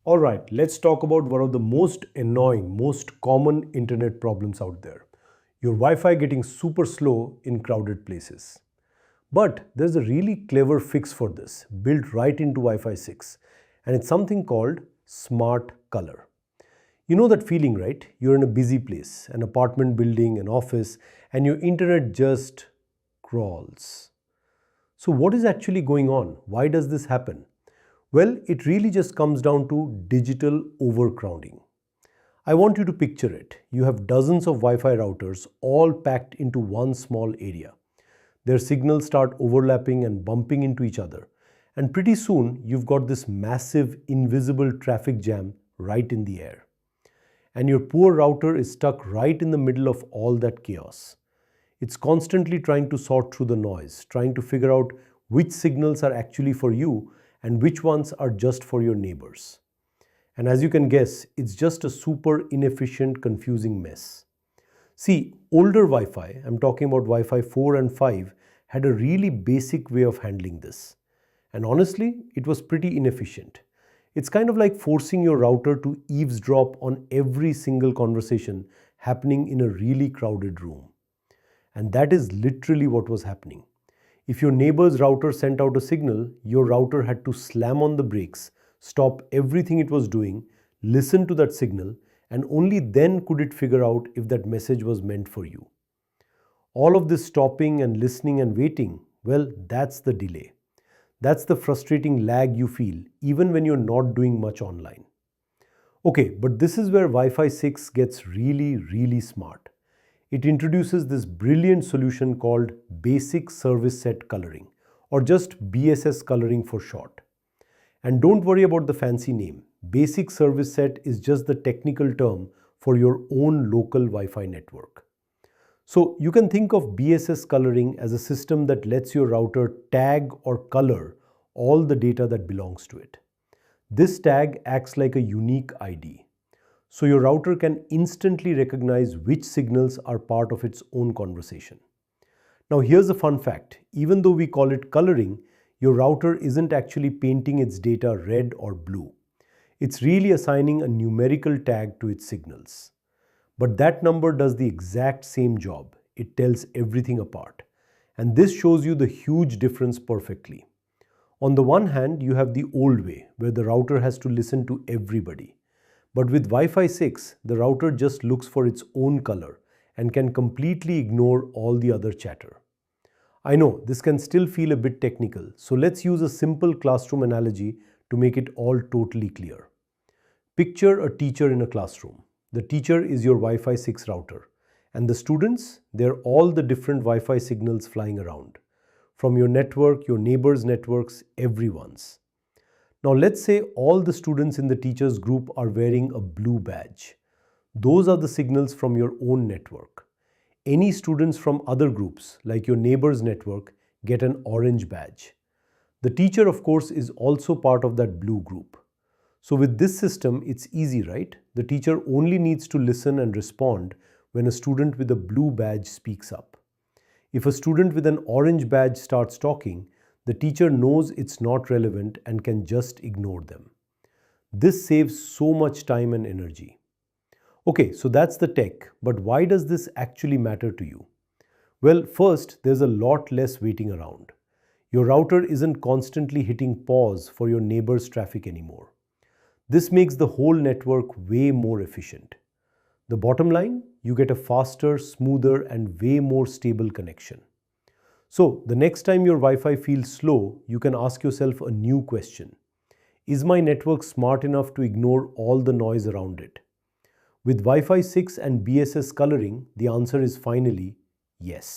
Alright, let's talk about one of the most annoying, most common internet problems out there. Your Wi-Fi getting super slow in crowded places. But there's a really clever fix for this, built right into Wi-Fi 6. And it's something called Smart Color. You know that feeling, right? You're in a busy place, an apartment building, an office, and your internet just crawls. So what is actually going on? Why does this happen? Well, it really just comes down to digital overcrowding. I want you to picture it. You have dozens of Wi-Fi routers all packed into one small area. Their signals start overlapping and bumping into each other. And pretty soon, you've got this massive invisible traffic jam right in the air. And your poor router is stuck right in the middle of all that chaos. It's constantly trying to sort through the noise, trying to figure out which signals are actually for you and which ones are just for your neighbors. And as you can guess, it's just a super inefficient, confusing mess. See, older Wi-Fi, I'm talking about Wi-Fi 4 and 5, had a really basic way of handling this. And honestly, it was pretty inefficient. It's kind of like forcing your router to eavesdrop on every single conversation happening in a really crowded room. And that is literally what was happening. If your neighbor's router sent out a signal, your router had to slam on the brakes, stop everything it was doing, listen to that signal, and only then could it figure out if that message was meant for you. All of this stopping and listening and waiting, well, that's the delay. That's the frustrating lag you feel, even when you're not doing much online. Okay, but this is where Wi-Fi 6 gets really smart. It introduces this brilliant solution called Basic Service Set Coloring, or just BSS Coloring for short. And don't worry about the fancy name. Basic Service Set is just the technical term for your own local Wi-Fi network. So you can think of BSS coloring as a system that lets your router tag or color all the data that belongs to it. This tag acts like a unique ID. So your router can instantly recognize which signals are part of its own conversation. Now here's a fun fact. Even though we call it coloring, your router isn't actually painting its data red or blue. It's really assigning a numerical tag to its signals. But that number does the exact same job. It tells everything apart. And this shows you the huge difference perfectly. On the one hand, you have the old way, where the router has to listen to everybody. But with Wi-Fi 6, the router just looks for its own color and can completely ignore all the other chatter. I know this can still feel a bit technical, so let's use a simple classroom analogy to make it all totally clear. Picture a teacher in a classroom. The teacher is your Wi-Fi 6 router, and the students, they're all the different Wi-Fi signals flying around. From your network, your neighbors' networks, everyone's. Now let's say all the students in the teacher's group are wearing a blue badge. Those are the signals from your own network. Any students from other groups, like your neighbor's network, get an orange badge. The teacher, of course, is also part of that blue group. So with this system, it's easy, right? The teacher only needs to listen and respond when a student with a blue badge speaks up. If a student with an orange badge starts talking, the teacher knows it's not relevant and can just ignore them. This saves so much time and energy. Okay, so that's the tech, but why does this actually matter to you? Well, first, there's a lot less waiting around. Your router isn't constantly hitting pause for your neighbor's traffic anymore. This makes the whole network way more efficient. The bottom line, you get a faster, smoother, and way more stable connection. So, the next time your Wi-Fi feels slow, you can ask yourself a new question. Is my network smart enough to ignore all the noise around it? With Wi-Fi 6 and BSS coloring, the answer is finally yes.